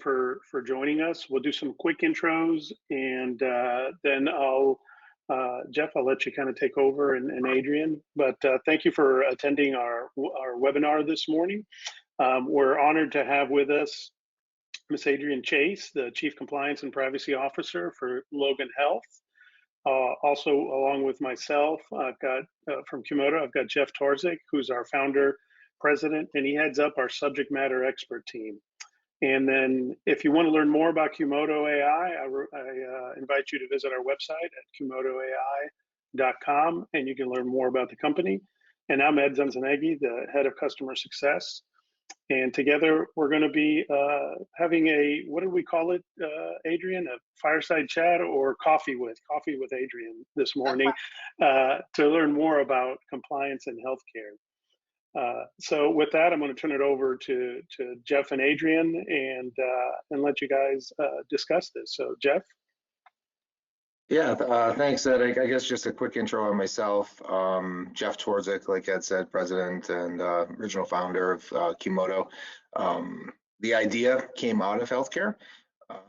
for joining us. We'll do some quick intros, and then Jeff, I'll let you kind of take over, and Adrienne. But thank you for attending our webinar this morning. We're honored to have with us Ms. Adrienne Chase, the Chief Compliance and Privacy Officer for Logan Health. Also, along with myself, I've got from QModo, I've got Jeff Twardzik, who's our founder, president, and he heads up our subject matter expert team. And then if you want to learn more about QModo AI, I invite you to visit our website at QModoAI.com, and you can learn more about the company. And I'm Ed Zunzunegui, the head of customer success. And together we're going to be having a, what did we call it, Adrienne? A fireside chat or coffee with Adrienne this morning to learn more about compliance in healthcare. So with that, I'm going to turn it over to Jeff and Adrienne and let you guys discuss this. So Jeff. Yeah, thanks, Ed. I guess just a quick intro on myself. Jeff Twardzik, like Ed said, president and original founder of QModo. The idea came out of healthcare.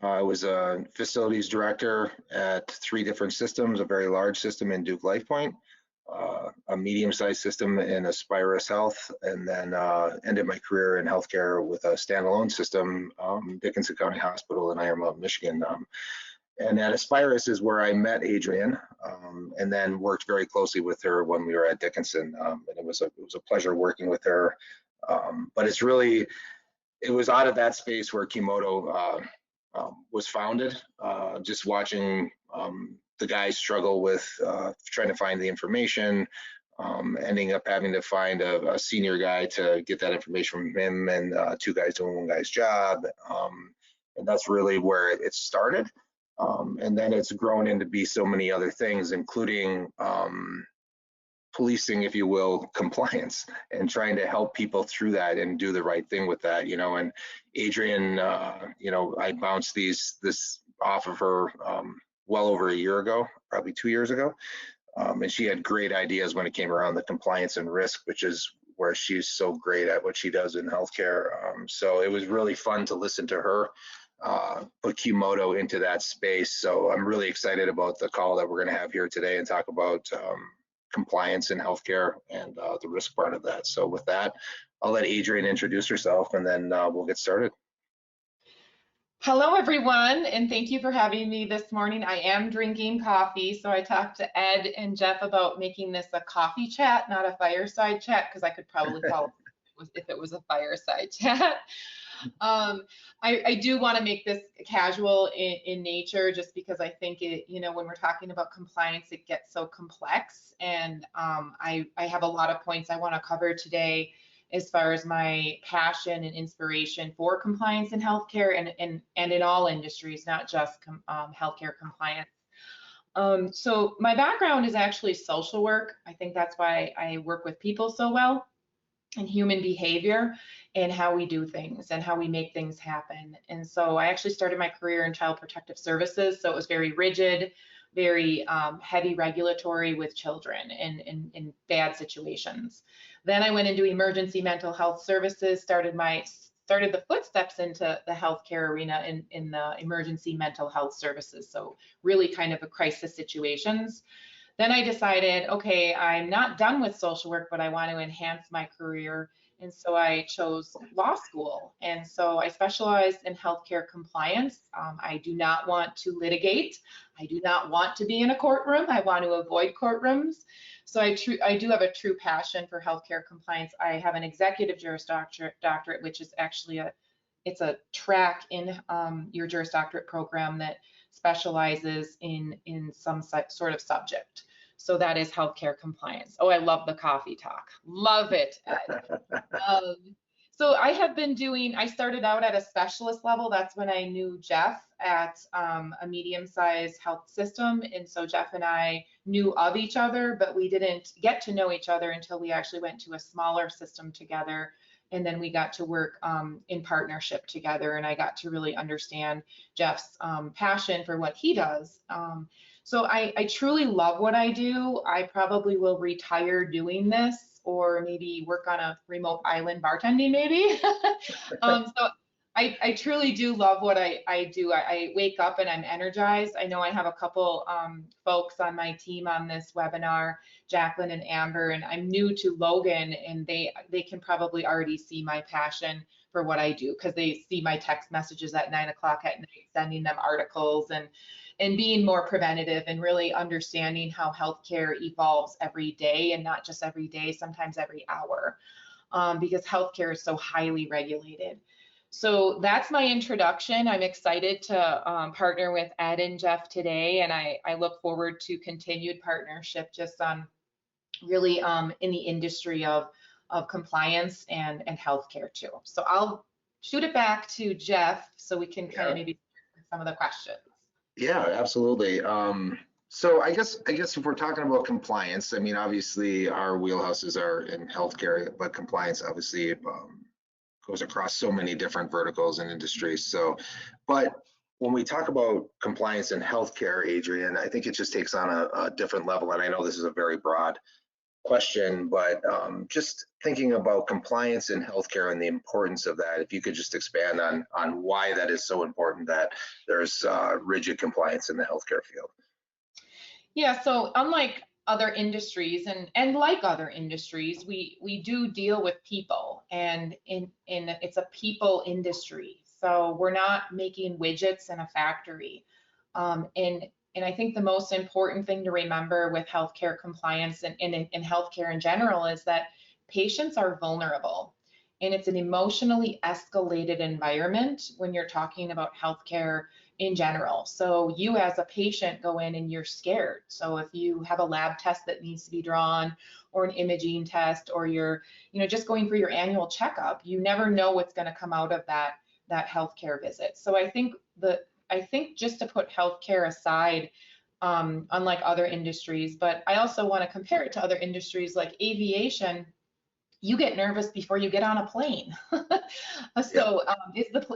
I was a facilities director at 3 different systems, a very large system in Duke LifePoint, a medium-sized system in Aspirus Health, and then ended my career in healthcare with a standalone system, Dickinson County Hospital in Iron Mountain, Michigan. And at Aspirus is where I met Adrienne, and then worked very closely with her when we were at Dickinson. And it was a pleasure working with her. But it was out of that space where QModo was founded. Just watching the guys struggle with trying to find the information, ending up having to find a senior guy to get that information from him, and 2 guys doing 1 guy's job. And that's really where it started. And then it's grown into be so many other things, including policing, if you will, compliance, and trying to help people through that and do the right thing with that, you know. And Adrienne, you know, I bounced this off of her well over a year ago, probably 2 years ago. And she had great ideas when it came around the compliance and risk, which is where she's so great at what she does in healthcare. So it was really fun to listen to her put QModo into that space. So I'm really excited about the call that we're going to have here today and talk about compliance in healthcare and the risk part of that. So with that, I'll let Adrienne introduce herself, and then we'll get started. Hello, everyone, and thank you for having me this morning. I am drinking coffee, so I talked to Ed and Jeff about making this a coffee chat, not a fireside chat, because I could probably call it if it was a fireside chat. I do want to make this casual in nature, just because I think it, you know, when we're talking about compliance, it gets so complex, and I have a lot of points I want to cover today as far as my passion and inspiration for compliance in healthcare and in all industries, not just healthcare compliance. So my background is actually social work. I think that's why I work with people so well, and human behavior and how we do things and how we make things happen. And so I actually started my career in child protective services. So it was very rigid, very heavy regulatory with children in bad situations. Then I went into emergency mental health services, started the footsteps into the healthcare arena in the emergency mental health services. So really kind of a crisis situations. Then I decided, okay, I'm not done with social work, but I want to enhance my career. And so I chose law school. And so I specialized in healthcare compliance. I do not want to litigate. I do not want to be in a courtroom. I want to avoid courtrooms. So I do have a true passion for healthcare compliance. I have an executive Juris Doctorate, which is actually it's a track in your Juris Doctorate program that specializes in some sort of subject. So that is healthcare compliance. Oh, I love the coffee talk. Love it, Ed. So I have been I started out at a specialist level. That's when I knew Jeff at a medium-sized health system. And so Jeff and I knew of each other, but we didn't get to know each other until we actually went to a smaller system together. And then we got to work in partnership together, and I got to really understand Jeff's passion for what he does. So I truly love what I do. I probably will retire doing this, or maybe work on a remote island bartending maybe. So I truly do love what I do. I wake up and I'm energized. I know I have a couple folks on my team on this webinar, Jacqueline and Amber, and I'm new to Logan, and they can probably already see my passion for what I do because they see my text messages at 9 o'clock at night, sending them articles and being more preventative and really understanding how healthcare evolves every day, and not just every day, sometimes every hour, because healthcare is so highly regulated. So that's my introduction. I'm excited to partner with Ed and Jeff today, and I look forward to continued partnership just on really in the industry of compliance and healthcare too. So I'll shoot it back to Jeff so we can kind of maybe some of the questions. Yeah, absolutely. So I guess if we're talking about compliance, I mean, obviously our wheelhouses are in healthcare, but compliance obviously goes across so many different verticals and industries. So, but when we talk about compliance in healthcare, Adrienne, I think it just takes on a different level. And I know this is a very broad question, but just thinking about compliance in healthcare and the importance of that, if you could just expand on why that is so important that there's rigid compliance in the healthcare field. Yeah, so unlike other industries and like other industries, we do deal with people, and it's a people industry. So we're not making widgets in a factory. And I think the most important thing to remember with healthcare compliance and in healthcare in general is that patients are vulnerable, and it's an emotionally escalated environment when you're talking about healthcare in general. So you as a patient go in and you're scared. So if you have a lab test that needs to be drawn, or an imaging test, or you're just going for your annual checkup, you never know what's going to come out of that healthcare visit. So I think just to put healthcare aside, unlike other industries, but I also want to compare it to other industries like aviation. You get nervous before you get on a plane. So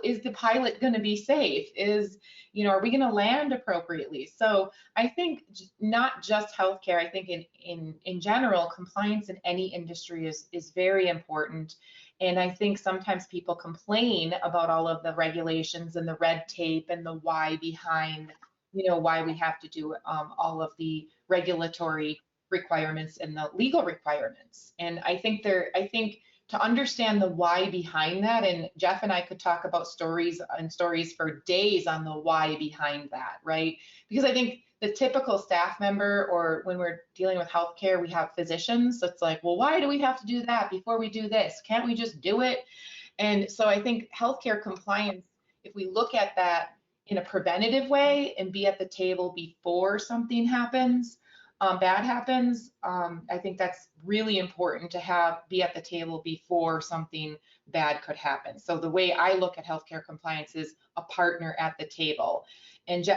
is the pilot going to be safe? Are we going to land appropriately? So I think not just healthcare, I think in general, compliance in any industry is very important. And I think sometimes people complain about all of the regulations and the red tape and the why behind, why we have to do all of the regulatory requirements and the legal requirements. And I think to understand the why behind that, and Jeff and I could talk about stories for days on the why behind that, right? Because I think the typical staff member, or when we're dealing with healthcare, we have physicians. So it's like, well, why do we have to do that before we do this? Can't we just do it? And so I think healthcare compliance, if we look at that in a preventative way and be at the table before something happens, bad happens, I think that's really important to be at the table before something bad could happen. So the way I look at healthcare compliance is a partner at the table. And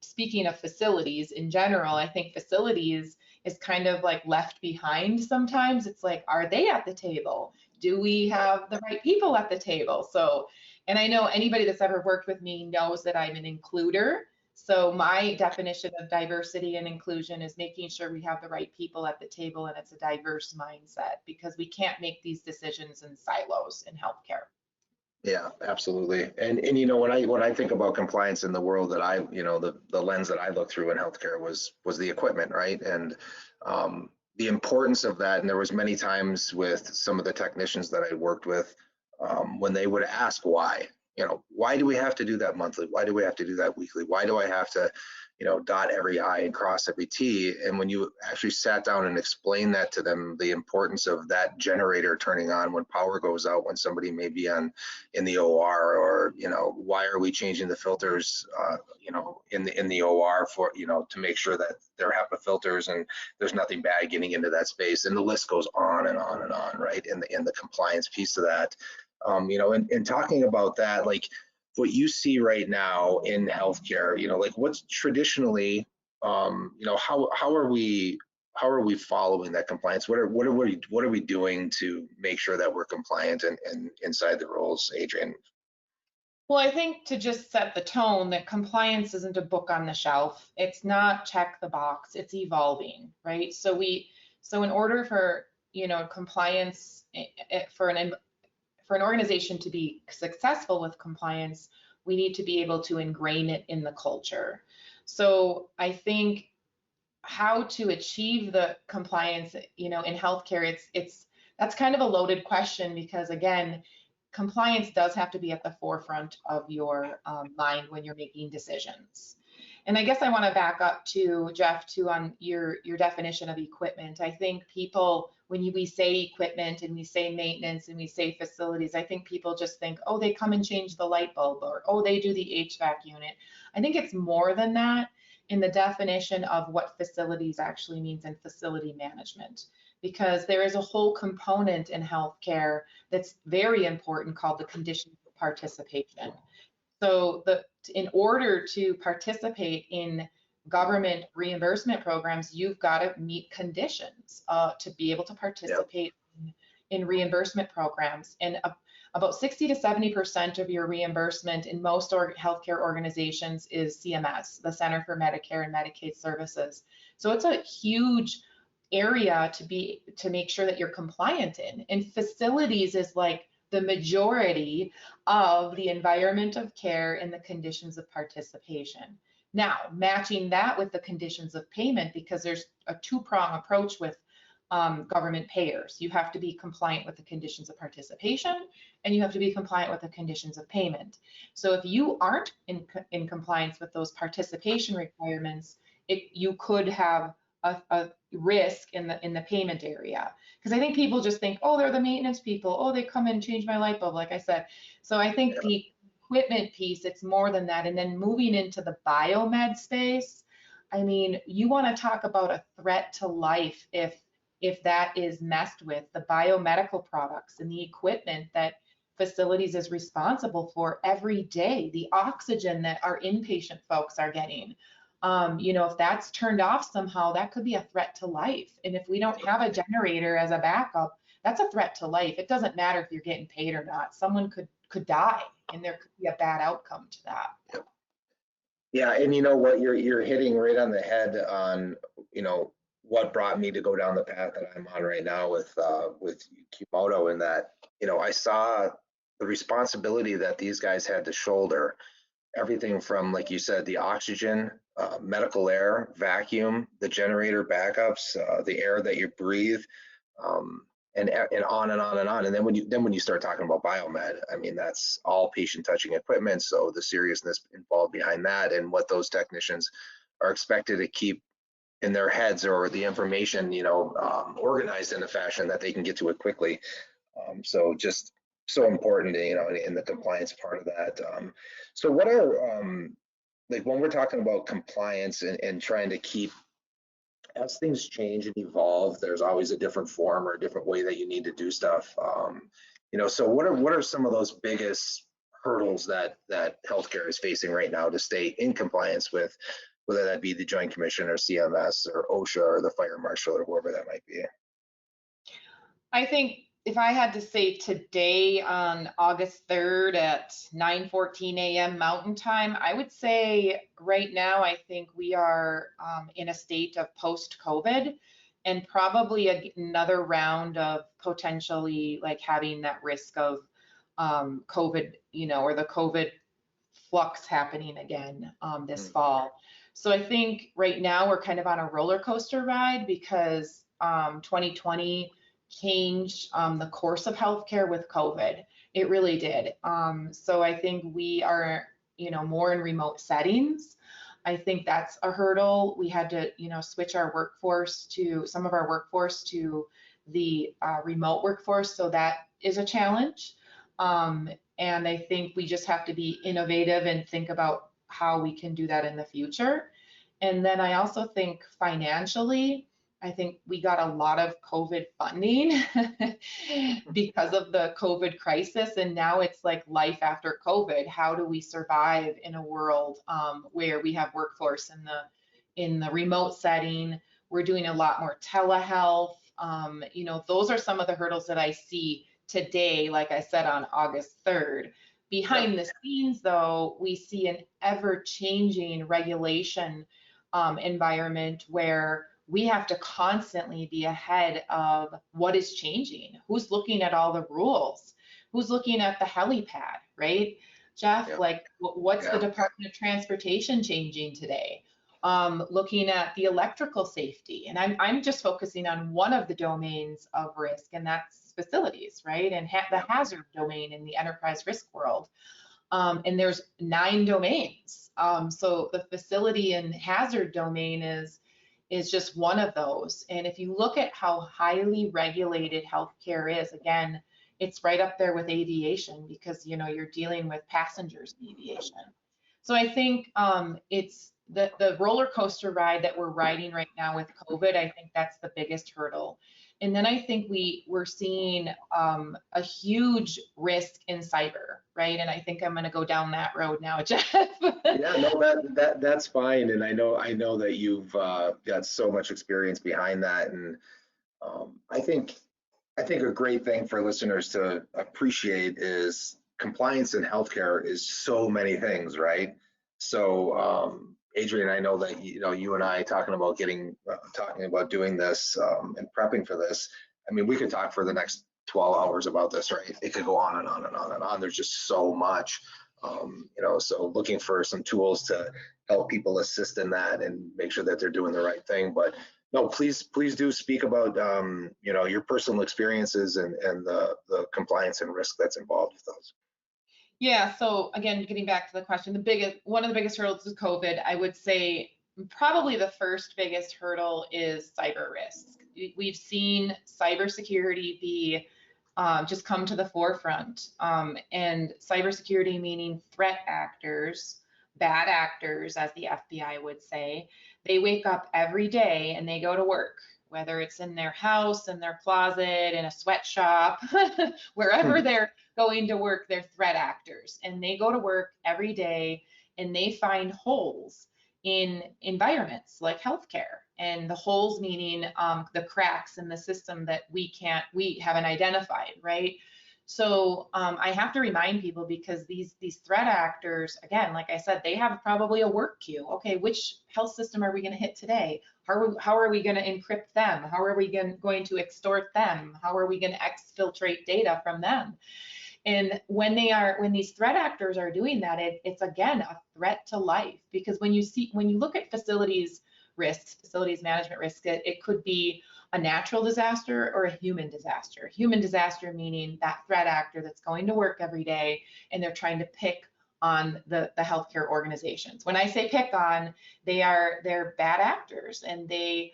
speaking of facilities in general, I think facilities is kind of like left behind sometimes. It's like, are they at the table? Do we have the right people at the table? So, and I know anybody that's ever worked with me knows that I'm an includer. So my definition of diversity and inclusion is making sure we have the right people at the table, and it's a diverse mindset, because we can't make these decisions in silos in healthcare. Yeah, absolutely. And when I think about compliance in the world that the lens that I look through in healthcare was the equipment, right? And the importance of that. And there was many times with some of the technicians that I worked with when they would ask why. Why do we have to do that monthly? Why do we have to do that weekly? Why do I have to, dot every I and cross every T? And when you actually sat down and explained that to them, the importance of that generator turning on when power goes out, when somebody may be in the OR, or, why are we changing the filters, in the OR for, to make sure that they're HEPA filters and there's nothing bad getting into that space. And the list goes on and on and on, right? In the compliance piece of that. And talking about that, like what you see right now in healthcare, like what's traditionally, how are we following that compliance? What are we doing to make sure that we're compliant and inside the rules, Adrienne? Well, I think to just set the tone that compliance isn't a book on the shelf. It's not check the box, it's evolving, right? So in order for, compliance for for an organization to be successful with compliance, we need to be able to ingrain it in the culture. So I think how to achieve the compliance, in healthcare, that's kind of a loaded question, because again, compliance does have to be at the forefront of your mind when you're making decisions. And I guess I want to back up to Jeff too on your definition of equipment. I think people, when we say equipment and we say maintenance and we say facilities, I think people just think, oh, they come and change the light bulb, or oh, they do the HVAC unit. I think it's more than that in the definition of what facilities actually means in facility management, because there is a whole component in healthcare that's very important called the conditions of participation. So in order to participate in government reimbursement programs, you've got to meet conditions to be able to participate in reimbursement programs. And about 60 to 70% of your reimbursement in most healthcare organizations is CMS, the Center for Medicare and Medicaid Services. So it's a huge area to make sure that you're compliant in. And facilities is like the majority of the environment of care and the conditions of participation. Now, matching that with the conditions of payment, because there's a two-prong approach with government payers. You have to be compliant with the conditions of participation, and you have to be compliant with the conditions of payment. So if you aren't in compliance with those participation requirements, you could have a risk in the payment area. Because I think people just think, oh, they're the maintenance people. Oh, they come and change my light bulb, like I said. So I think the equipment piece, it's more than that. And then moving into the biomed space, I mean, you want to talk about a threat to life if that is messed with. The biomedical products and the equipment that facilities is responsible for every day, the oxygen that our inpatient folks are getting. If that's turned off somehow, that could be a threat to life. And if we don't have a generator as a backup, that's a threat to life. It doesn't matter if you're getting paid or not. Someone could die, and there could be a bad outcome to that. Yep. Yeah, and you know what, you're hitting right on the head on, what brought me to go down the path that I'm on right now with QModo, and that, I saw the responsibility that these guys had to shoulder. Everything from, like you said, the oxygen, medical air, vacuum, the generator backups, the air that you breathe, and on and on and on. And then when you start talking about biomed, I mean, that's all patient touching equipment. So the seriousness involved behind that, and what those technicians are expected to keep in their heads, or the information, organized in a fashion that they can get to it quickly. So just so important, in the compliance part of that. So what are, like when we're talking about compliance and trying to keep, as things change and evolve, there's always a different form or a different way that you need to do stuff. So what are some of those biggest hurdles that healthcare is facing right now to stay in compliance with, whether that be the Joint Commission or CMS or OSHA or the fire marshal or whoever that might be? I think if I had to say today on August 3rd at 9:14 a.m. Mountain Time, I would say right now I think we are in a state of post-COVID, and probably another round of potentially like having that risk of COVID, or the COVID flux happening again this fall. So I think right now we're kind of on a roller coaster ride, because 2020 changed the course of healthcare with COVID. It really did. So I think we are, more in remote settings. I think that's a hurdle. We had to, switch our workforce to the remote workforce. So that is a challenge. And I think we just have to be innovative and think about how we can do that in the future. And then I also think financially, I think we got a lot of COVID funding because of the COVID crisis. And now it's like life after COVID. How do we survive in a world where we have workforce in the remote setting? We're doing a lot more telehealth. Those are some of the hurdles that I see today, like I said, on August 3rd. Behind the scenes, though, we see an ever-changing regulation environment where we have to constantly be ahead of what is changing, who's looking at all the rules. Who's looking at the helipad, right? Jeff, Yeah. like what's Yeah. the Department of Transportation changing today? Looking at the electrical safety, and I'm just focusing on one of the domains of risk, and that's facilities, right? And the hazard domain in the enterprise risk world. And there's 9 domains. So the facility and hazard domain is just one of those. And if you look at how highly regulated healthcare is, again, it's right up there with aviation, because you're dealing with passengers in aviation. So I think it's the roller coaster ride that we're riding right now with COVID. I think that's the biggest hurdle. And then I think we're seeing a huge risk in cyber, right? And I think I'm going to go down that road now, Jeff. Yeah, no, that's fine, and I know that you've got so much experience behind that, and I think a great thing for listeners to appreciate is compliance in healthcare is so many things, right? So, Adrienne, I know that you and I talking about doing this and prepping for this. I mean, we could talk for the next 12 hours about this, right? It could go on and on and on and on. There's just so much, so looking for some tools to help people assist in that and make sure that they're doing the right thing. But no, please do speak about your personal experiences and the compliance and risk that's involved with those. Yeah, so again, getting back to the question, one of the biggest hurdles is COVID. I would say probably the first biggest hurdle is cyber risk. We've seen cybersecurity be just come to the forefront, and cybersecurity meaning threat actors, bad actors, as the FBI would say. They wake up every day and they go to work, whether it's in their house, in their closet, in a sweatshop, wherever they're going to work, they're threat actors. And they go to work every day and they find holes in environments like healthcare. And the holes meaning the cracks in the system that we haven't identified, right? So I have to remind people, because these threat actors, again, like I said, they have probably a work queue. Okay, which health system are we going to hit today? How are we going to encrypt them? How are we going to extort them? How are we going to exfiltrate data from them? And when these threat actors are doing that, it's again a threat to life, because when you look at facilities risks, facilities management risk, it could be a natural disaster or a human disaster. Human disaster meaning that threat actor that's going to work every day and they're trying to pick on the healthcare organizations. When I say pick on, they're bad actors, and they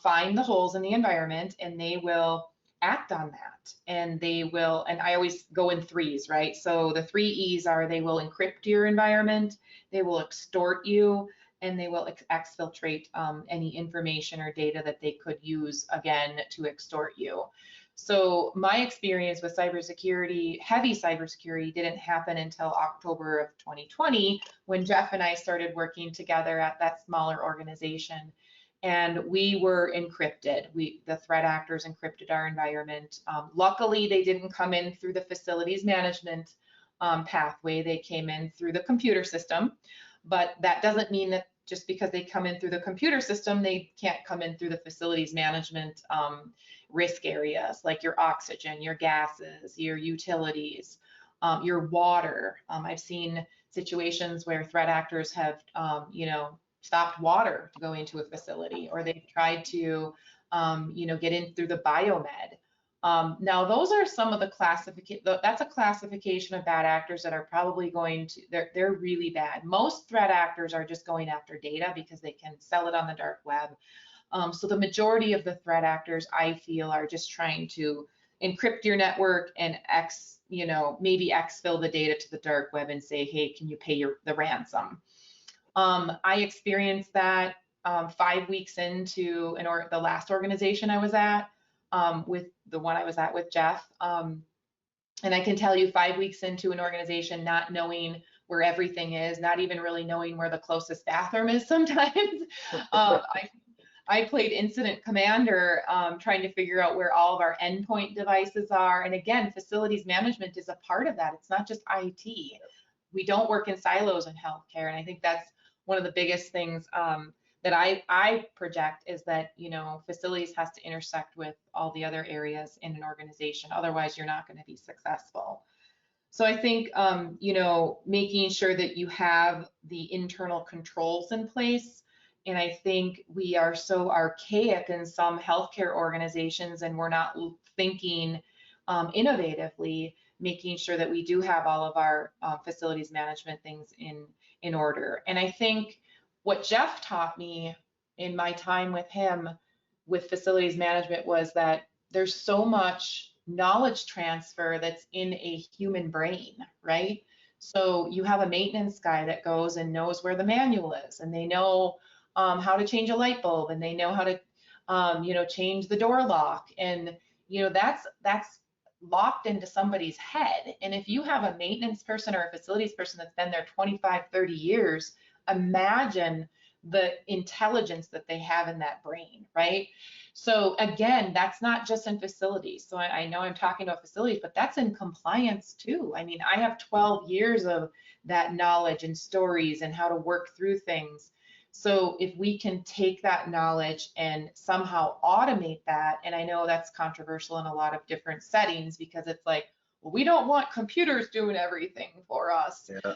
find the holes in the environment and they will act on that. And I always go in 3s, right? So the 3 E's are: they will encrypt your environment, they will extort you, and they will exfiltrate any information or data that they could use, again, to extort you. So my experience with cybersecurity, heavy cybersecurity, didn't happen until October of 2020, when Jeff and I started working together at that smaller organization. And we were encrypted. The threat actors encrypted our environment. Luckily, they didn't come in through the facilities management pathway. They came in through the computer system. But that doesn't mean that just because they come in through the computer system, they can't come in through the facilities management risk areas, like your oxygen, your gases, your utilities, your water. I've seen situations where threat actors have, stopped water to go into a facility, or they've tried to, get in through the biomed. Now, those are some of the that's a classification of bad actors that are probably they're really bad. Most threat actors are just going after data because they can sell it on the dark web. So the majority of the threat actors, I feel, are just trying to encrypt your network and maybe exfil the data to the dark web and say, hey, can you pay the ransom? I experienced that 5 weeks into the last organization I was at, with the one I was at with Jeff. And I can tell you, 5 weeks into an organization, not knowing where everything is, not even really knowing where the closest bathroom is sometimes. I played incident commander, trying to figure out where all of our endpoint devices are. And again, facilities management is a part of that. It's not just IT. We don't work in silos in healthcare. And I think that's one of the biggest things that I project is that, you know, facilities has to intersect with all the other areas in an organization. Otherwise, you're not going to be successful. So I think, you know, making sure that you have the internal controls in place. And I think we are so archaic in some healthcare organizations, and we're not thinking innovatively, making sure that we do have all of our facilities management things in order. And I think what Jeff taught me in my time with him with facilities management was that there's so much knowledge transfer that's in a human brain, right? So you have a maintenance guy that goes and knows where the manual is, and they know how to change a light bulb, and they know how to, you know, change the door lock, and you know that's locked into somebody's head. And if you have a maintenance person or a facilities person that's been there 25, 30 years, imagine the intelligence that they have in that brain, right? So again, that's not just in facilities. So I know I'm talking about facilities, but that's in compliance too. I mean, I have 12 years of that knowledge and stories and how to work through things. So if we can take that knowledge and somehow automate that, and I know that's controversial in a lot of different settings because it's like, well, we don't want computers doing everything for us. Yeah.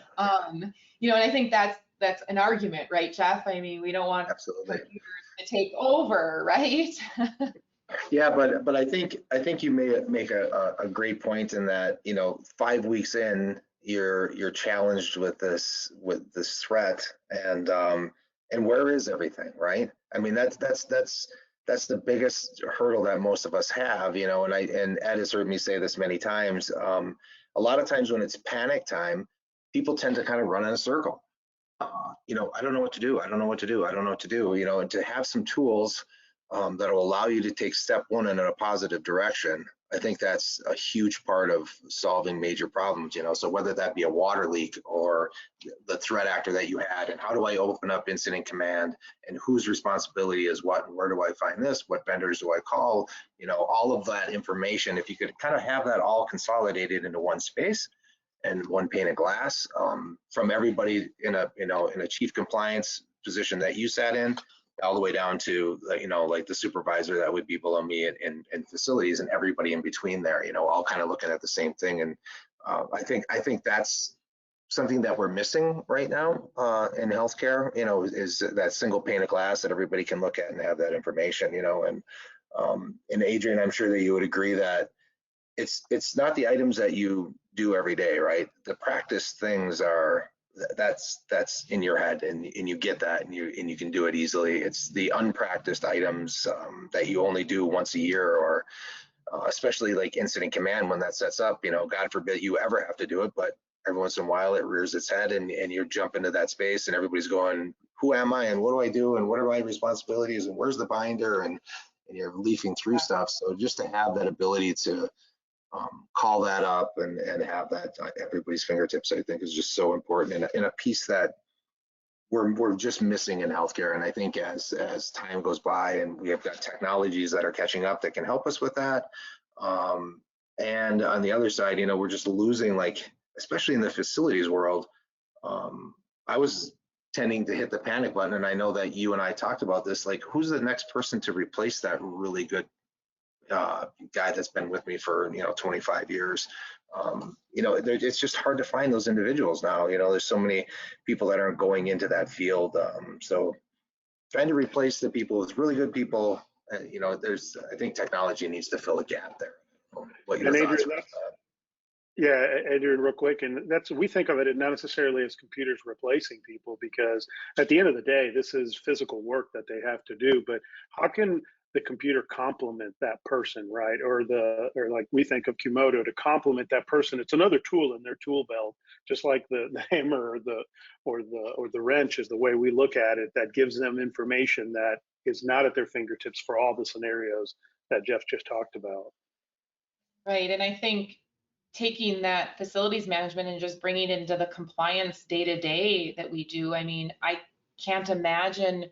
You know, and I think that's an argument, right, Jeff? I mean, we don't want Absolutely. computers to take over, right? Yeah, but I think you may make a great point in that, you know, 5 weeks in, you're challenged with this threat, and where is everything, right? I mean, that's the biggest hurdle that most of us have, you know, and Ed has heard me say this many times. A lot of times when it's panic time, people tend to kind of run in a circle. You know, I don't know what to do. I don't know what to do. I don't know what to do. You know, and to have some tools that will allow you to take step one in a positive direction, I think that's a huge part of solving major problems. You know, so whether that be a water leak or the threat actor that you had, and how do I open up incident command, and whose responsibility is what, and where do I find this? What vendors do I call? You know, all of that information. If you could kind of have that all consolidated into one space and one pane of glass, from everybody in a chief compliance position that you sat in, all the way down to, you know, like the supervisor that would be below me in facilities, and everybody in between there, you know, all kind of looking at the same thing. And I think that's something that we're missing right now in healthcare, you know, is that single pane of glass that everybody can look at and have that information, you know. And Adrienne, I'm sure that you would agree that it's not the items that you do every day, right? The practice things are, that's in your head, and you get that, and you can do it easily. It's the unpracticed items that you only do once a year, or especially like incident command, when that sets up, you know, God forbid you ever have to do it, but every once in a while it rears its head, and you jump into that space, and everybody's going, who am I, and what do I do, and what are my responsibilities, and where's the binder, and you're leafing through stuff. So just to have that ability to call that up and have that at everybody's fingertips, I think is just so important, and a piece that we're just missing in healthcare. And I think as time goes by, and we have got technologies that are catching up that can help us with that, and on the other side, you know, we're just losing, like, especially in the facilities world, I was tending to hit the panic button, and I know that you and I talked about this, like, who's the next person to replace that really good guy that's been with me for, you know, 25 years. You know, it's just hard to find those individuals now. You know, there's so many people that aren't going into that field. So trying to replace the people with really good people, you know, I think technology needs to fill a gap there. What your thoughts are on that? Yeah, Adrienne, real quick, and we think of it not necessarily as computers replacing people, because at the end of the day, this is physical work that they have to do. But how can the computer complement that person, right? Or like we think of QModo to complement that person. It's another tool in their tool belt, just like the hammer or the wrench is the way we look at it, that gives them information that is not at their fingertips for all the scenarios that Jeff just talked about. Right, and I think taking that facilities management and just bringing it into the compliance day-to-day that we do. I mean, I can't imagine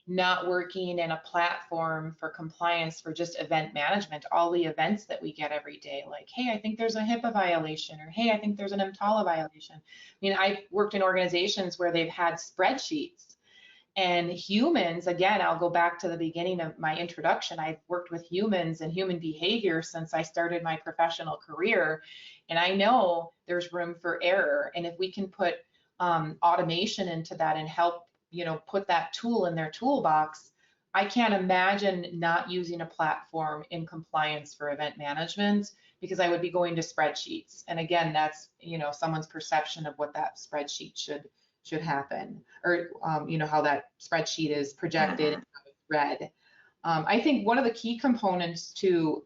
not working in a platform for compliance for just event management, all the events that we get every day, like, hey, I think there's a HIPAA violation, or hey, I think there's an EMTALA violation. I mean, I've worked in organizations where they've had spreadsheets, And humans, again, I'll go back to the beginning of my introduction. I've worked with humans and human behavior since I started my professional career. And I know there's room for error. And if we can put automation into that and help, put that tool in their toolbox, I can't imagine not using a platform in compliance for event management, because I would be going to spreadsheets. And again, that's, someone's perception of what that spreadsheet should happen, or how that spreadsheet is projected and how it's read. I think one of the key components to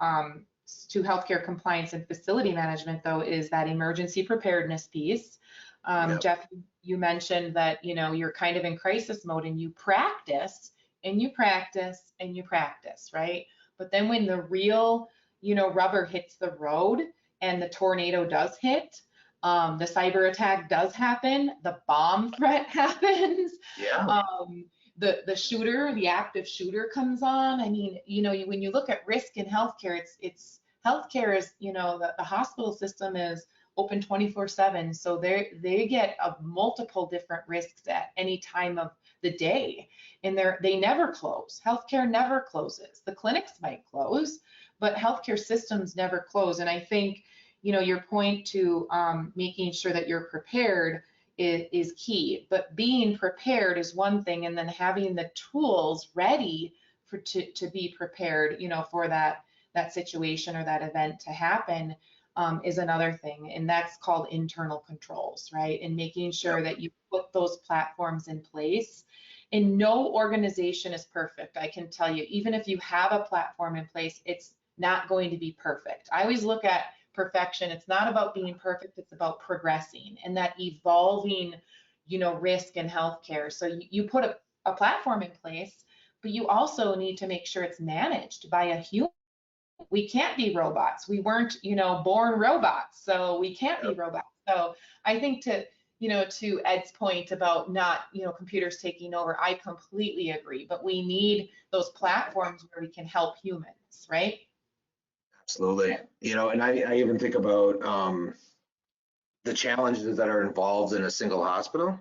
healthcare compliance and facility management, though, is that emergency preparedness piece. Yep. Jeff, you mentioned that you're kind of in crisis mode, and you practice and you practice and you practice, right? But then when the real rubber hits the road and the tornado does hit, the cyber attack does happen, the bomb threat happens, Yeah. The shooter, the active shooter comes on. I mean, when you look at risk in healthcare, it's healthcare is, the hospital system is open 24/7, so they get multiple different risks at any time of the day, and they never close. Healthcare never closes. The clinics might close, but healthcare systems never close. And I think your point to making sure that you're prepared is key. But being prepared is one thing, and then having the tools ready to be prepared, for that situation or that event to happen is another thing. And that's called internal controls, right? And making sure that you put those platforms in place. And no organization is perfect. I can tell you, even if you have a platform in place, it's not going to be perfect. I always look at perfection. It's not about being perfect. It's about progressing and that evolving, risk in healthcare. So you put a platform in place, but you also need to make sure it's managed by a human. We can't be robots. We weren't, born robots, so we can't be robots. So I think to Ed's point about not, computers taking over, I completely agree. But we need those platforms where we can help humans, right? Absolutely. And I even think about the challenges that are involved in a single hospital.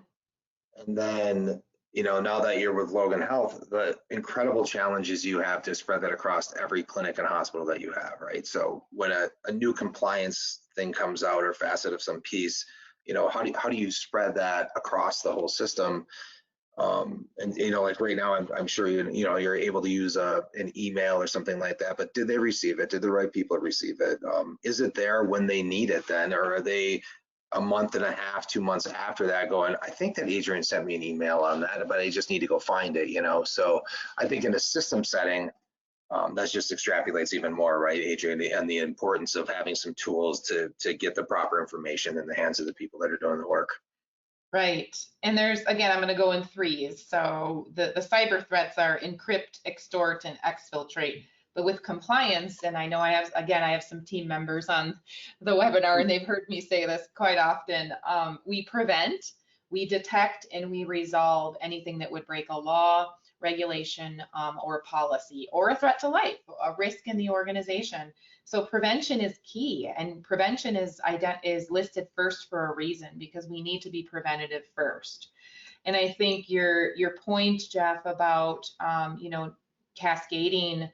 And then, now that you're with Logan Health, the incredible challenges you have to spread that across every clinic and hospital that you have, right? So when a new compliance thing comes out or facet of some piece, how do you spread that across the whole system? And like right now, I'm sure you're able to use an email or something like that. But did they receive it? Did the right people receive it? Is it there when they need it then, or are they a month and a half, 2 months after that going, I think that Adrienne sent me an email on that, but I just need to go find it, So I think in a system setting, that just extrapolates even more, right, Adrienne, and the importance of having some tools to get the proper information in the hands of the people that are doing the work. Right. And again, I'm going to go in threes. So the cyber threats are encrypt, extort, and exfiltrate. But with compliance, and I know I have some team members on the webinar, and they've heard me say this quite often, we prevent, we detect, and we resolve anything that would break a law, regulation, or policy, or a threat to life, a risk in the organization. So prevention is key, and prevention is listed first for a reason, because we need to be preventative first. And I think your point, Jeff, about cascading,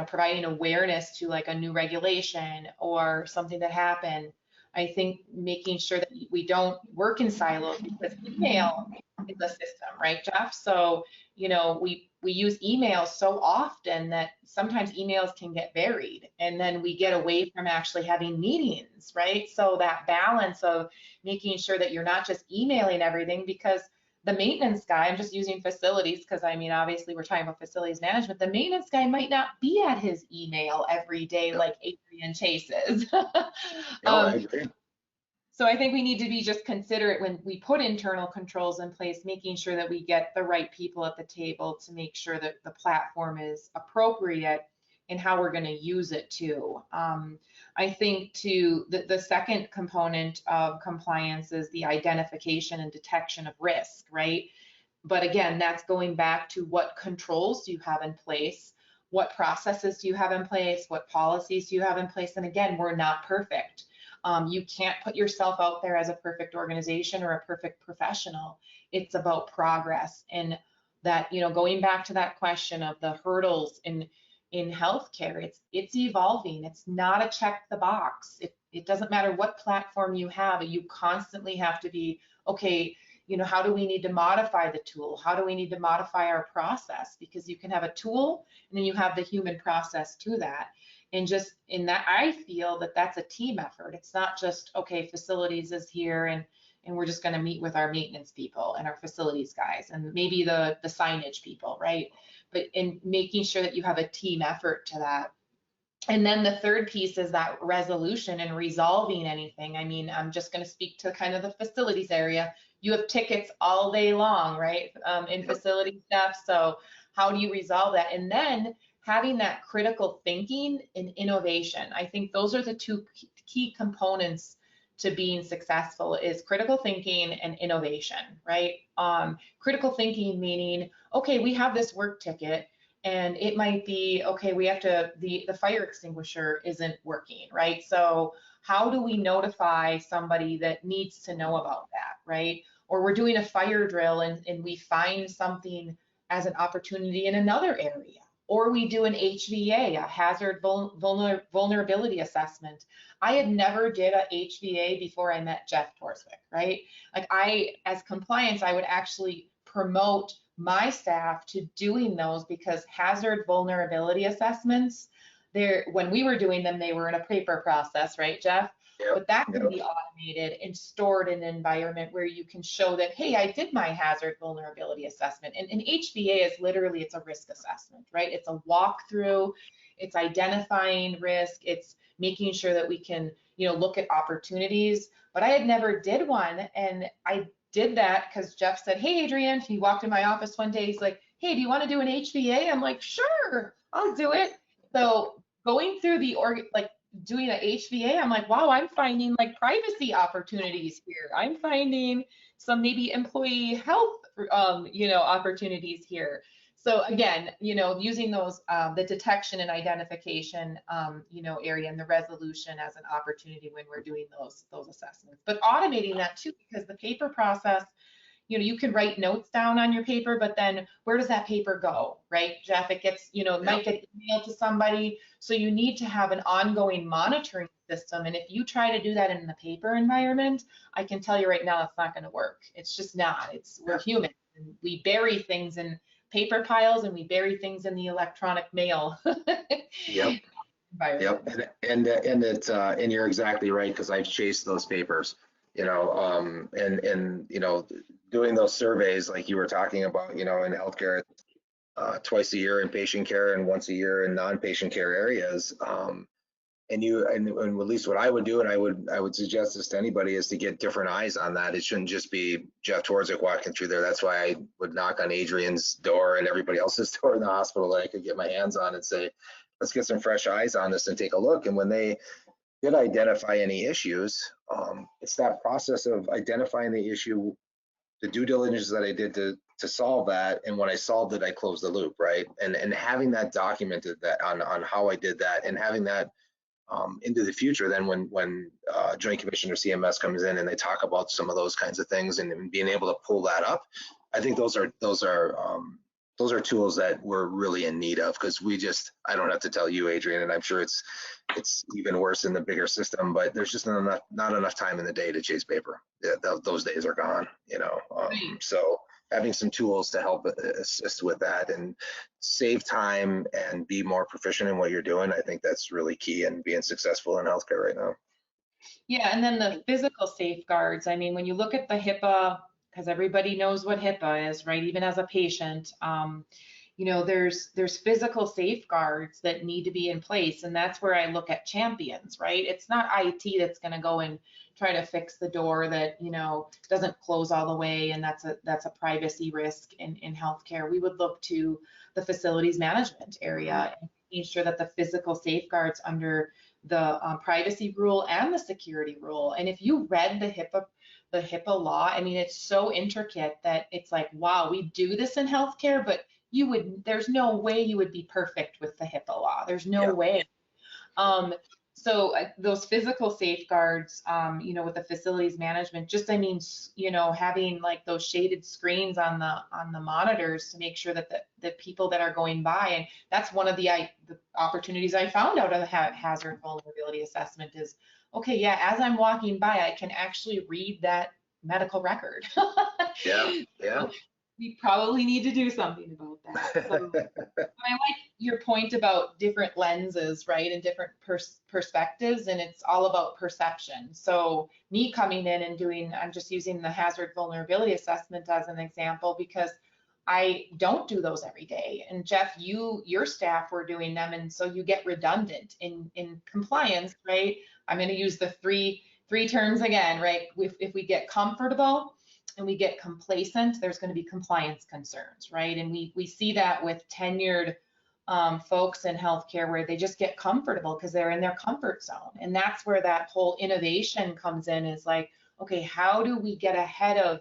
providing awareness to like a new regulation or something that happened. I think making sure that we don't work in silos, because email is a system, right, Jeff? So, we use email so often that sometimes emails can get buried, and then we get away from actually having meetings, right? So that balance of making sure that you're not just emailing everything, because the maintenance guy, I'm just using facilities because obviously we're talking about facilities management. The maintenance guy might not be at his email every day like Adrienne Chase is. I agree. So I think we need to be just considerate when we put internal controls in place, making sure that we get the right people at the table to make sure that the platform is appropriate in how we're going to use it too. I think the second component of compliance is the identification and detection of risk, right? But again, that's going back to what controls do you have in place, what processes do you have in place, what policies do you have in place, and again, we're not perfect. You can't put yourself out there as a perfect organization or a perfect professional. It's about progress. And that, going back to that question of the hurdles in healthcare, it's evolving. It's not a check the box. It doesn't matter what platform you have. You constantly have to be, okay, how do we need to modify the tool? How do we need to modify our process? Because you can have a tool and then you have the human process to that. And just in that, I feel that that's a team effort. It's not just, okay, facilities is here and we're just going to meet with our maintenance people and our facilities guys and maybe the signage people, right? But in making sure that you have a team effort to that. And then the third piece is that resolution and resolving anything. I mean, I'm just going to speak to kind of the facilities area. You have tickets all day long, right, in facility stuff. So how do you resolve that? And then having that critical thinking and innovation. I think those are the two key components to being successful, is critical thinking and innovation, right? Critical thinking meaning, okay, we have this work ticket and it might be, okay, we have to, the fire extinguisher isn't working, right? So how do we notify somebody that needs to know about that, right? Or we're doing a fire drill and we find something as an opportunity in another area. Or we do an HVA, a hazard vulnerability assessment. I had never did a HVA before I met Jeff Twardzik, right? Like as compliance, I would actually promote my staff to doing those, because hazard vulnerability assessments, when we were doing them, they were in a paper process, right, Jeff? Yep. But that can be automated and stored in an environment where you can show that, hey, I did my hazard vulnerability assessment. And HVA is literally, it's a risk assessment, right? It's a walkthrough, it's identifying risk, it's making sure that we can, look at opportunities. But I had never did one, and I did that because Jeff said, hey, Adrienne, he walked in my office one day, he's like, hey, do you want to do an HVA? I'm like, sure, I'll do it. So going through doing an HVA, I'm like, wow, I'm finding like privacy opportunities here. I'm finding some maybe employee health, opportunities here. So again, using those, the detection and identification, area and the resolution as an opportunity when we're doing those assessments, but automating that too, because the paper process, you can write notes down on your paper, but then where does that paper go, right, Jeff? It gets, it might get emailed to somebody. So you need to have an ongoing monitoring system. And if you try to do that in the paper environment, I can tell you right now, it's not going to work. It's just not. We're human. And we bury things in paper piles and we bury things in the electronic mail. Yep. And you're exactly right, because I've chased those papers. Doing those surveys like you were talking about, in healthcare, twice a year in patient care and once a year in non-patient care areas. And at least what I would do, and I would suggest this to anybody, is to get different eyes on that. It shouldn't just be Jeff Twardzik walking through there. That's why I would knock on Adrienne's door and everybody else's door in the hospital that I could get my hands on and say, let's get some fresh eyes on this and take a look. And when they did identify any issues, it's that process of identifying the issue, the due diligence that I did to solve that, and when I solved it, I closed the loop, right? And having that documented, that on how I did that, and having that into the future, then when Joint Commission or CMS comes in and they talk about some of those kinds of things, and being able to pull that up, I think those are tools that we're really in need of, because I don't have to tell you, Adrienne, and I'm sure it's even worse in the bigger system, but there's just not enough time in the day to chase paper. Those days are gone, So having some tools to help assist with that and save time and be more proficient in what you're doing, I think that's really key in being successful in healthcare right now. Yeah, and then the physical safeguards. I mean, when you look at the HIPAA, because everybody knows what HIPAA is, right? Even as a patient, there's physical safeguards that need to be in place, and that's where I look at champions, right? It's not IT that's going to go and try to fix the door that doesn't close all the way, and that's a privacy risk in healthcare. We would look to the facilities management area and making sure that the physical safeguards under the privacy rule and the security rule. And if you read the HIPAA law, I mean, it's so intricate that it's like, wow, we do this in healthcare, but there's no way you would be perfect with the HIPAA law. There's no way. So those physical safeguards, with the facilities management, just, I mean, having like those shaded screens on the monitors to make sure that the people that are going by, and that's one of the opportunities I found out of the hazard vulnerability assessment is, okay, yeah, as I'm walking by, I can actually read that medical record. Yeah, yeah. We probably need to do something about that. So, I like your point about different lenses, right, and different perspectives, and it's all about perception. So me coming in and I'm just using the hazard vulnerability assessment as an example because I don't do those every day. And Jeff, your staff were doing them, and so you get redundant in compliance, right? I'm going to use the three terms again, right? If we get comfortable and we get complacent, there's going to be compliance concerns, right? And we see that with tenured folks in healthcare where they just get comfortable because they're in their comfort zone. And that's where that whole innovation comes in, is like, okay, how do we get ahead of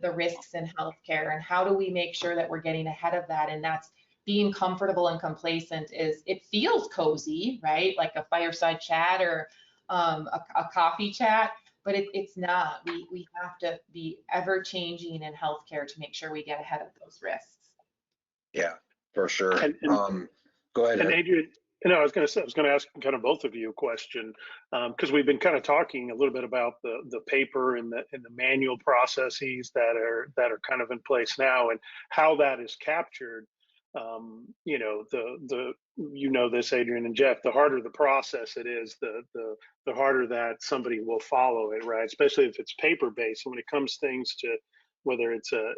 the risks in healthcare, and how do we make sure that we're getting ahead of that? And that's being comfortable and complacent. It feels cozy, right? Like a fireside chat or a coffee chat, but it's not. We have to be ever changing in healthcare to make sure we get ahead of those risks. Yeah, for sure. Go ahead. And Adrienne, I was going to ask kind of both of you a question, because we've been kind of talking a little bit about the paper and the manual processes that are kind of in place now, and how that is captured. This, Adrienne and Jeff, the harder the process it is, the harder that somebody will follow it, right? Especially if it's paper based. When it comes things to whether it's a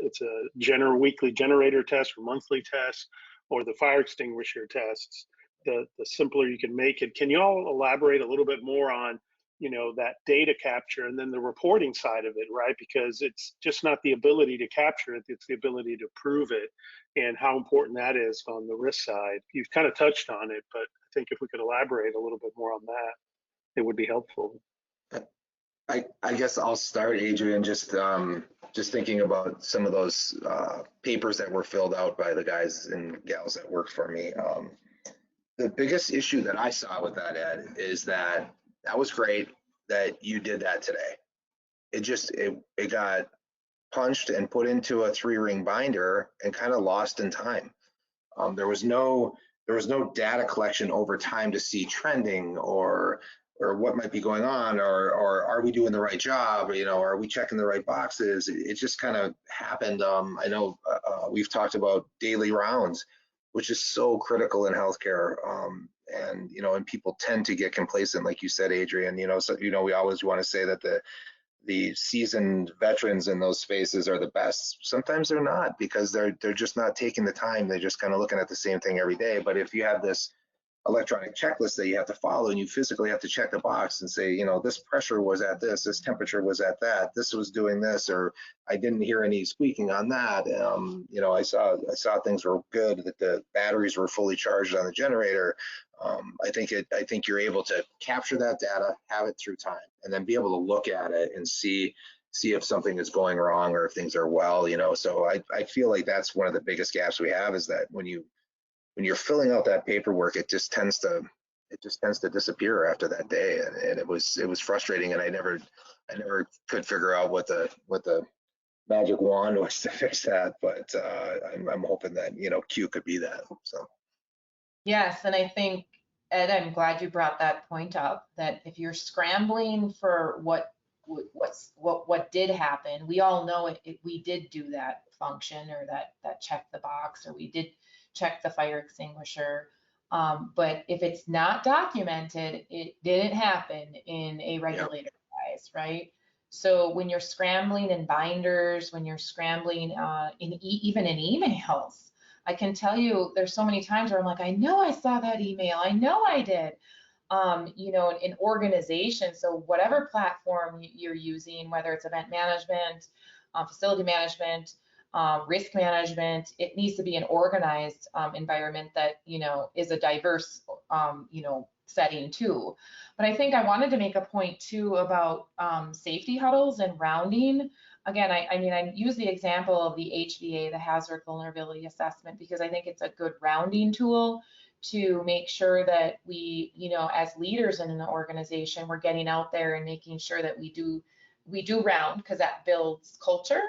weekly generator test or monthly test, or the fire extinguisher tests, the simpler you can make it. Can you all elaborate a little bit more on, that data capture and then the reporting side of it, right? Because it's just not the ability to capture it, it's the ability to prove it, and how important that is on the risk side. You've kind of touched on it, but I think if we could elaborate a little bit more on that, it would be helpful. I guess I'll start, Adrienne, just thinking about some of those papers that were filled out by the guys and gals that work for me. The biggest issue that I saw with that, Ed, is that was great that you did that today. It got punched and put into a 3-ring binder and kind of lost in time. There was no data collection over time to see trending or what might be going on, or are we doing the right job? Are we checking the right boxes? It just kind of happened. I know we've talked about daily rounds, which is so critical in healthcare. And people tend to get complacent, like you said, Adrienne. We always want to say that the seasoned veterans in those spaces are the best. Sometimes they're not, because they're just not taking the time. They're just kind of looking at the same thing every day. But if you have this electronic checklist that you have to follow, and you physically have to check the box and say, this pressure was at this temperature was at that, this was doing this, or I didn't hear any squeaking on that. I saw things were good, that the batteries were fully charged on the generator. I think you're able to capture that data, have it through time, and then be able to look at it and see if something is going wrong or if things are well. So I feel like that's one of the biggest gaps we have, is that when you're filling out that paperwork, it just tends to disappear after that day, and it was frustrating, and I never could figure out what the magic wand was to fix that, but I'm hoping that Q could be that. So yes, and I think, Ed, I'm glad you brought that point up, that if you're scrambling for what did happen, we all know we did do that function, or that check the box, or we did check the fire extinguisher. But if it's not documented, it didn't happen in a regulator size, right? So when you're scrambling in binders, when you're scrambling even in emails, I can tell you there's so many times where I'm like, I know I saw that email, I know I did. In organizations, so whatever platform you're using, whether it's event management, facility management, risk management, it needs to be an organized environment that is a diverse setting too. But I think I wanted to make a point too about safety huddles and rounding. Again, I use the example of the HVA, the Hazard Vulnerability Assessment, because I think it's a good rounding tool to make sure that we, you know, as leaders in an organization, we're getting out there and making sure that we do round, because that builds culture,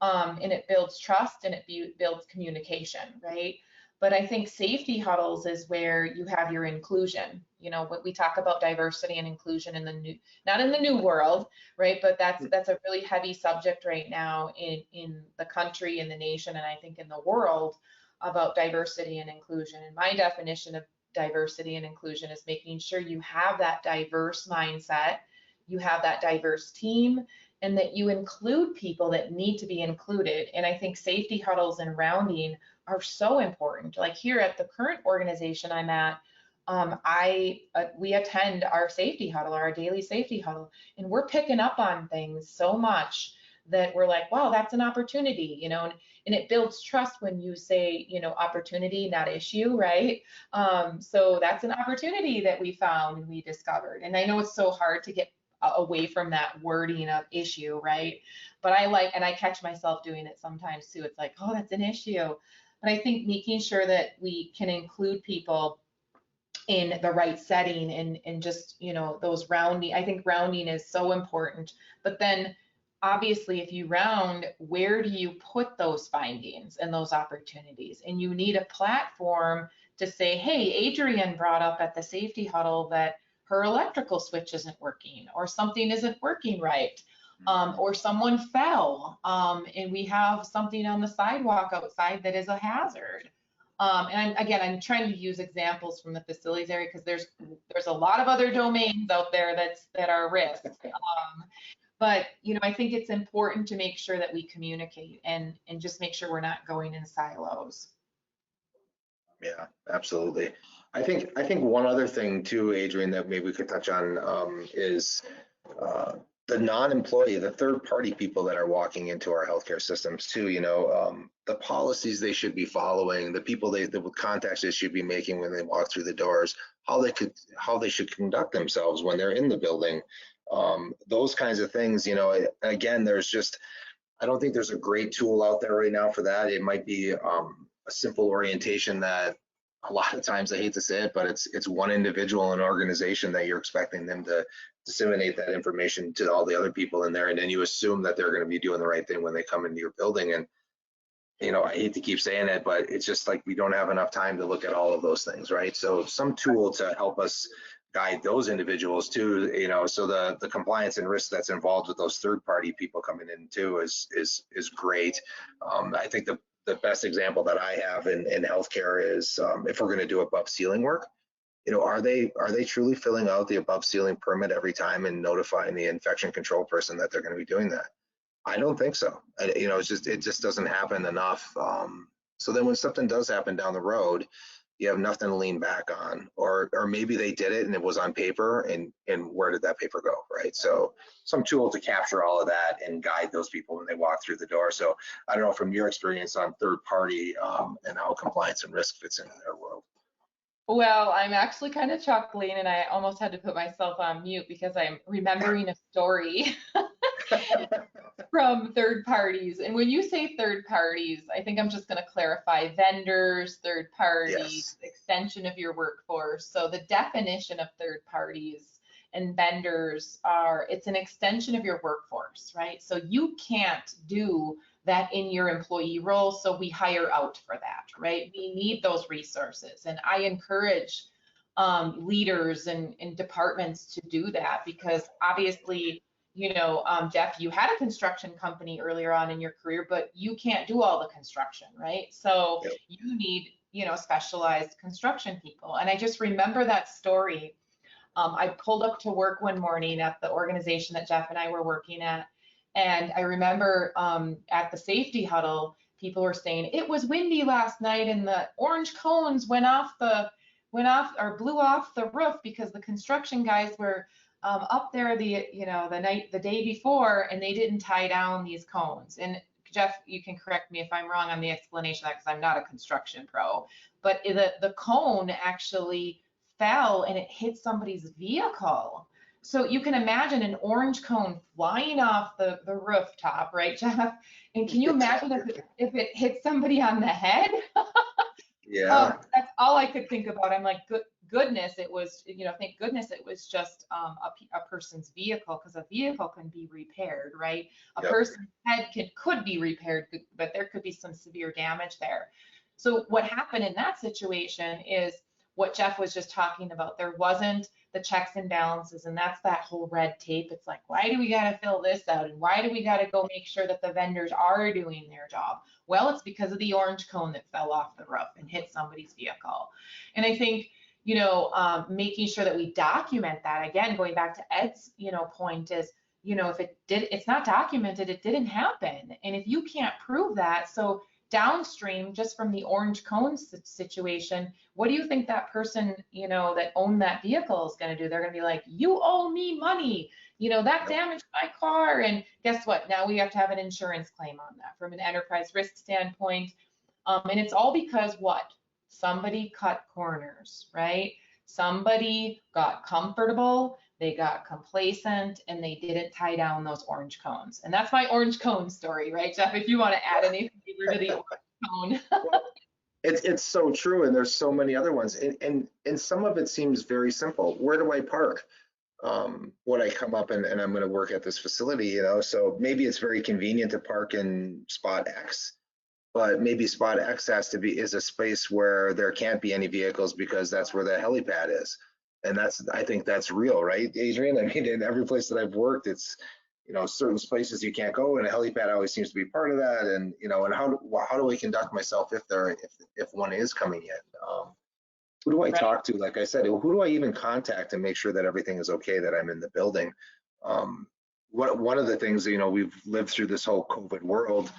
and it builds trust, and it builds communication, right? But I think safety huddles is where you have your inclusion. You know, what we talk about diversity and inclusion in the new, not in the new world, right? But that's a really heavy subject right now in the country, in the nation, and I think in the world, about diversity and inclusion. And my definition of diversity and inclusion is making sure you have that diverse mindset, you have that diverse team, and that you include people that need to be included. And I think safety huddles and rounding are so important. Like here at the current organization I'm at, we attend our safety huddle, our daily safety huddle, and we're picking up on things so much that we're like, wow, that's an opportunity, you know, and it builds trust when you say, you know, opportunity, not issue, right? So that's an opportunity that we found and we discovered. And I know it's so hard to get away from that wording of issue, right? But I like, and I catch myself doing it sometimes too. It's like, oh, that's an issue. But I think making sure that we can include people in the right setting and just, you know, those rounding, I think rounding is so important. But then obviously if you round, where do you put those findings and those opportunities? And you need a platform to say, hey, Adrienne brought up at the safety huddle that her electrical switch isn't working, or something isn't working right, or someone fell, and we have something on the sidewalk outside that is a hazard. And I'm trying to use examples from the facilities area, because there's a lot of other domains out there that are risk. But you know, I think it's important to make sure that we communicate and just make sure we're not going in silos. Yeah, absolutely. I think one other thing too, Adrienne, that maybe we could touch on is the non-employee, the third-party people that are walking into our healthcare systems too. You know, the policies they should be following, the people the contacts they should be making when they walk through the doors, how they should conduct themselves when they're in the building. Those kinds of things. You know, again, I don't think there's a great tool out there right now for that. It might be a simple orientation that a lot of times, I hate to say it, but it's one individual in an organization that you're expecting them to disseminate that information to all the other people in there, and then you assume that they're going to be doing the right thing when they come into your building. And you know, I hate to keep saying it, but it's just like we don't have enough time to look at all of those things, right? So some tool to help us guide those individuals too, you know, so the compliance and risk that's involved with those third-party people coming in too is great. I think the best example that I have in healthcare is if we're going to do above ceiling work, you know, are they truly filling out the above ceiling permit every time and notifying the infection control person that they're going to be doing that? I don't think so. You know, it just doesn't happen enough. So then when something does happen down the road, you have nothing to lean back on, or maybe they did it and it was on paper, and where did that paper go, right? So some tool to capture all of that and guide those people when they walk through the door. So I don't know from your experience on third party and how compliance and risk fits into their world. Well, I'm actually kind of chuckling, and I almost had to put myself on mute because I'm remembering a story from third parties. And when you say third parties, I think I'm just going to clarify vendors, third parties, yes, extension of your workforce. So the definition of third parties and vendors it's an extension of your workforce, right? So you can't do that in your employee role, so we hire out for that, right? We need those resources, and I encourage leaders and departments to do that, because obviously, you know, Jeff, you had a construction company earlier on in your career, but you can't do all the construction, right? So yep, you need, you know, specialized construction people. And I just remember that story. I pulled up to work one morning at the organization that Jeff and I were working at, and I remember at the safety huddle, people were saying it was windy last night and the orange cones blew off the roof because the construction guys were up there the day before, and they didn't tie down these cones. And Jeff, you can correct me if I'm wrong on the explanation of that, because I'm not a construction pro, but the cone actually fell and it hit somebody's vehicle. So you can imagine an orange cone flying off the rooftop, right, Jeff? And can you imagine if it hit somebody on the head? Yeah. That's all I could think about. I'm like, goodness, it was, thank goodness it was just a person's vehicle, because a vehicle can be repaired, right? A Yep. person's head could be repaired, but there could be some severe damage there. So what happened in that situation is what Jeff was just talking about. There wasn't the checks and balances, and that's that whole red tape. It's like, why do we got to fill this out? And why do we got to go make sure that the vendors are doing their job? Well, it's because of the orange cone that fell off the roof and hit somebody's vehicle. And I think, making sure that we document that, again, going back to Ed's, point is, if it's not documented, it didn't happen. And if you can't prove that, so downstream, just from the orange cone situation, what do you think that person, that owned that vehicle is going to do? They're going to be like, you owe me money, that damaged my car. And guess what? Now we have to have an insurance claim on that from an enterprise risk standpoint. And it's all because what? Somebody cut corners, right? Somebody got comfortable, they got complacent, and they didn't tie down those orange cones. And that's my orange cone story, right, Jeff? If you want to add anything to the orange cone. It's so true, and there's so many other ones, and some of it seems very simple. Where do I park when I come up and I'm going to work at this facility? So maybe it's very convenient to park in spot X, but maybe spot X is a space where there can't be any vehicles because that's where the helipad is. And I think that's real, right, Adrienne? I mean, in every place that I've worked, it's, certain places you can't go, and a helipad always seems to be part of that. And, and how do I conduct myself if one is coming in? Who do I talk to? Like I said, who do I even contact to make sure that everything is okay, that I'm in the building? One of the things, we've lived through this whole COVID world,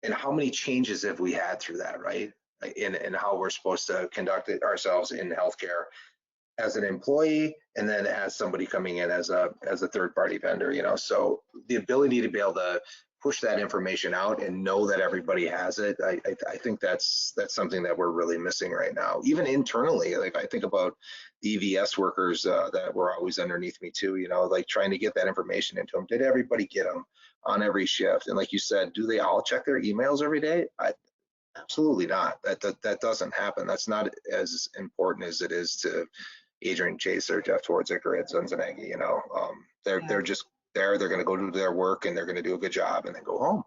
and how many changes have we had through that, right? In how we're supposed to conduct it ourselves in healthcare as an employee, and then as somebody coming in as a third party vendor, so the ability to be able to push that information out and know that everybody has it, I think that's something that we're really missing right now. Even internally, like I think about the EVS workers that were always underneath me too, like trying to get that information into them. Did everybody get them on every shift? And like you said, do they all check their emails every day? Absolutely not. That doesn't happen. That's not as important as it is to Adrienne Chase or Jeff Twardzik or Ed Zunzunegui. They're just there. They're going to go do their work and they're going to do a good job and then go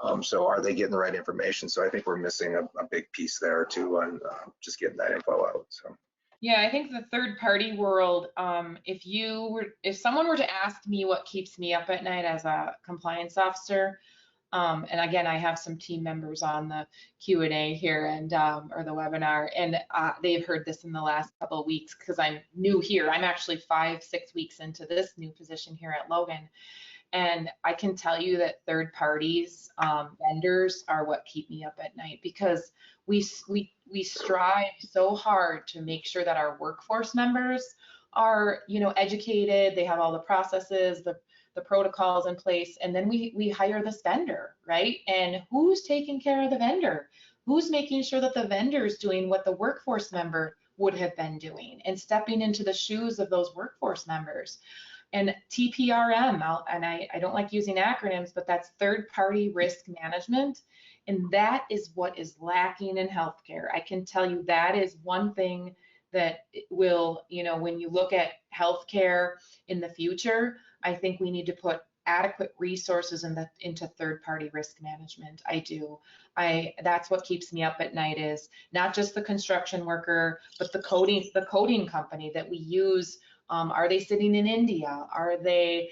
home. So are they getting the right information? So I think we're missing a big piece there too on just getting that info out. So. Yeah, I think the third party world, if someone were to ask me what keeps me up at night as a compliance officer, and again, I have some team members on the Q&A here and or the webinar, and they've heard this in the last couple of weeks because I'm new here. I'm actually 5-6 weeks into this new position here at Logan. And I can tell you that third parties, vendors are what keep me up at night, because we strive so hard to make sure that our workforce members are, educated, they have all the processes, the protocols in place, and then we hire this vendor, right? And who's taking care of the vendor? Who's making sure that the vendor is doing what the workforce member would have been doing and stepping into the shoes of those workforce members? And TPRM, and I don't like using acronyms, but that's third party risk management. And that is what is lacking in healthcare. I can tell you that is one thing that will, when you look at healthcare in the future, I think we need to put adequate resources into third-party risk management. I do. That's what keeps me up at night, is not just the construction worker, but the coding company that we use. Are they sitting in India? Are they,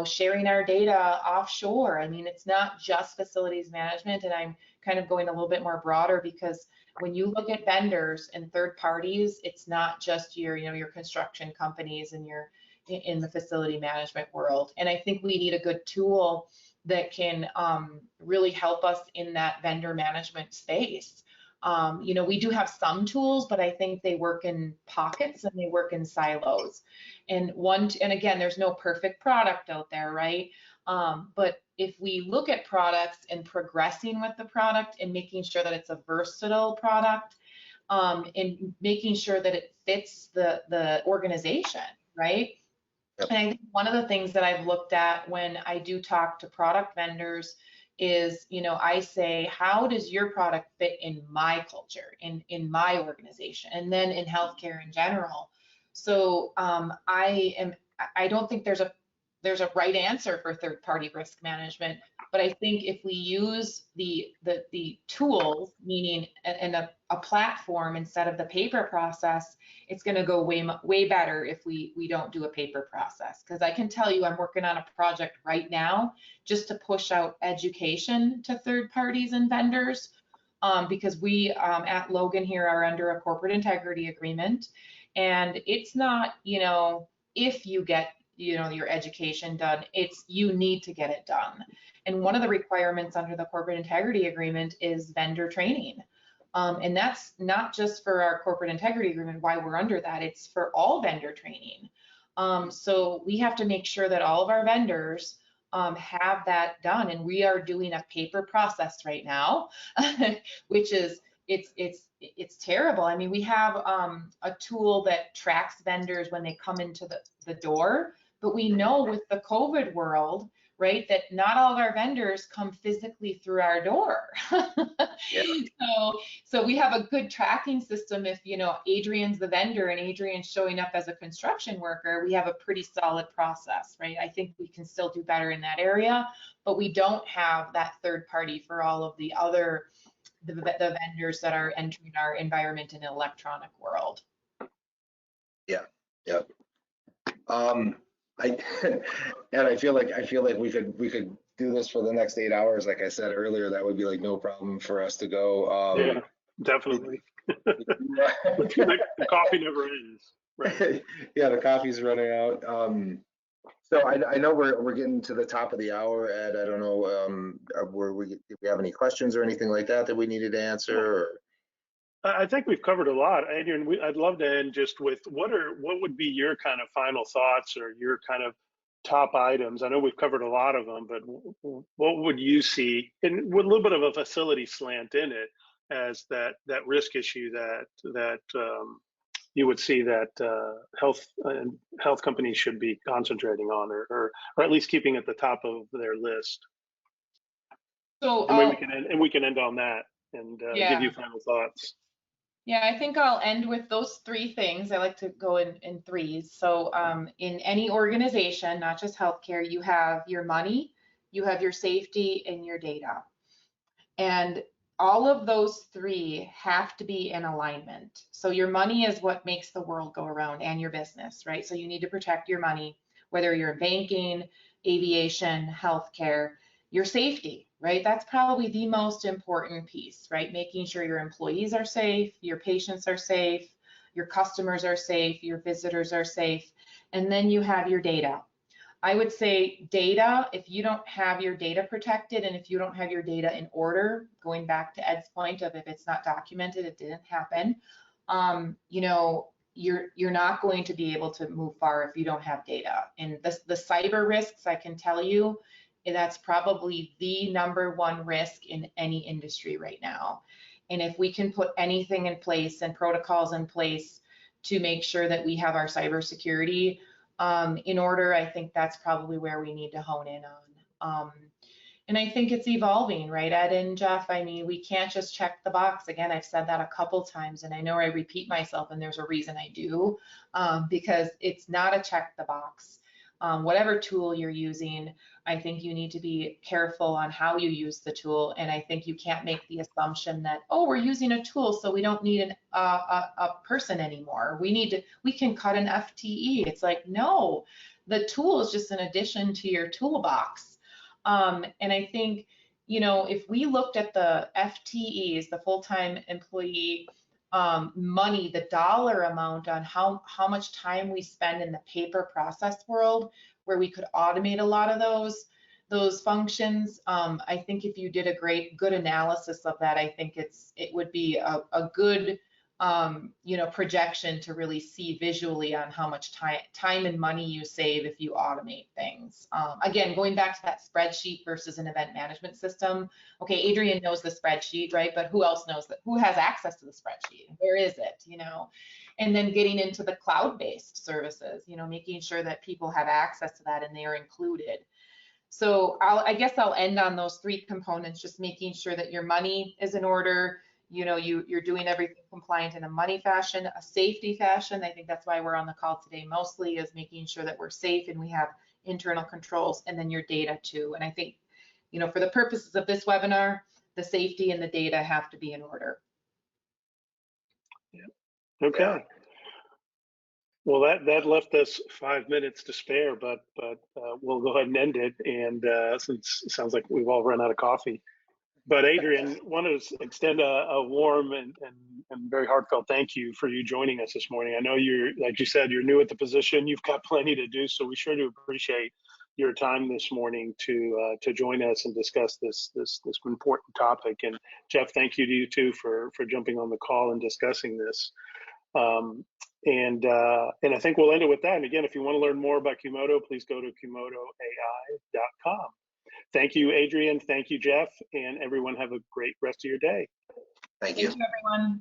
sharing our data offshore? I mean, it's not just facilities management, and I'm kind of going a little bit more broader, because when you look at vendors and third parties, it's not just your construction companies and your in the facility management world. And I think we need a good tool that can really help us in that vendor management space. We do have some tools, but I think they work in pockets and they work in silos. And again, there's no perfect product out there, right? But if we look at products and progressing with the product and making sure that it's a versatile product, and making sure that it fits the organization, right? Yep. And I think one of the things that I've looked at when I do talk to product vendors is, you know, I say, how does your product fit in my culture, in my organization, and then in healthcare in general? So I don't think there's a right answer for third-party risk management, but I think if we use the tools, meaning a platform instead of the paper process, it's going to go way better if we don't do a paper process. Because I can tell you, I'm working on a project right now just to push out education to third parties and vendors, because we at Logan here are under a corporate integrity agreement, and it's not, you know, if you get, you know, your education done, it's you need to get it done. And one of the requirements under the corporate integrity agreement is vendor training. And that's not just for our corporate integrity agreement, why we're under that, it's for all vendor training. So we have to make sure that all of our vendors have that done. And we are doing a paper process right now, which is, it's terrible. I mean, we have a tool that tracks vendors when they come into the door, but we know with the COVID world, right, that not all of our vendors come physically through our door. Yeah. So we have a good tracking system. If, you know, Adrienne's the vendor and Adrienne's showing up as a construction worker, we have a pretty solid process, right? I think we can still do better in that area, but we don't have that third party for all of the other the vendors that are entering our environment in an electronic world. Yeah. I and I feel like we could do this for the next 8 hours. Like I said earlier, that would be like no problem for us to go. Yeah, definitely. The coffee never ends. Right. Yeah, the coffee's running out. So I know we're getting to the top of the hour, Ed. I don't know, do we have any questions or anything like that we needed to answer? Or? I think we've covered a lot, Adrienne. I'd love to end just with what would be your kind of final thoughts or your kind of top items. I know we've covered a lot of them, but what would you see, and with a little bit of a facility slant in it, as that risk issue that you would see that health companies should be concentrating on, or at least keeping at the top of their list? So and we can end on that and give you final thoughts. Yeah, I think I'll end with those three things. I like to go in threes. So in any organization, not just healthcare, you have your money, you have your safety, and your data. And all of those three have to be in alignment. So your money is what makes the world go around, and your business, right? So you need to protect your money, whether you're in banking, aviation, healthcare. Your safety, right? That's probably the most important piece, right? Making sure your employees are safe, your patients are safe, your customers are safe, your visitors are safe. And then you have your data. I would say data, if you don't have your data protected and if you don't have your data in order, going back to Ed's point of if it's not documented, it didn't happen, you know, you're not going to be able to move far if you don't have data. And the cyber risks, I can tell you, that's probably the #1 risk in any industry right now. And if we can put anything in place and protocols in place to make sure that we have our cybersecurity in order, I think that's probably where we need to hone in on. And I think it's evolving, right, Ed and Jeff? I mean, we can't just check the box. Again, I've said that a couple times, and I know I repeat myself, and there's a reason I do, because it's not a check the box. Whatever tool you're using, I think you need to be careful on how you use the tool. And I think you can't make the assumption that, oh, we're using a tool, so we don't need a person anymore. We can cut an FTE. It's like, no, the tool is just an addition to your toolbox. And I think, you know, if we looked at the FTEs, the full-time employee money, the dollar amount on how much time we spend in the paper process world, where we could automate a lot of those functions. I think if you did a good analysis of that, I think it would be a good you know, projection to really see visually on how much time and money you save if you automate things. Again, going back to that spreadsheet versus an event management system. Okay, Adrienne knows the spreadsheet, right? But who else knows that? Who has access to the spreadsheet? Where is it? You know, and then getting into the cloud-based services. You know, making sure that people have access to that and they are included. So I guess I'll end on those 3 components, just making sure that your money is in order, you know, you're doing everything compliant in a money fashion, a safety fashion. I think that's why we're on the call today mostly, is making sure that we're safe and we have internal controls, and then your data too. And I think, you know, for the purposes of this webinar, the safety and the data have to be in order. Okay. Yeah. Well, that left us 5 minutes to spare, but we'll go ahead and end it. And since it sounds like we've all run out of coffee, but Adrienne, wanted to extend a warm and very heartfelt thank you for you joining us this morning. I know you're, like you said, you're new at the position. You've got plenty to do, so we sure do appreciate your time this morning to join us and discuss this important topic. And Jeff, thank you to you too for jumping on the call and discussing this. And I think we'll end it with that. And again, if you want to learn more about QModo, please go to QModoAI.com. Thank you, Adrienne. Thank you, Jeff. And everyone have a great rest of your day. Thank you. Thank you, everyone.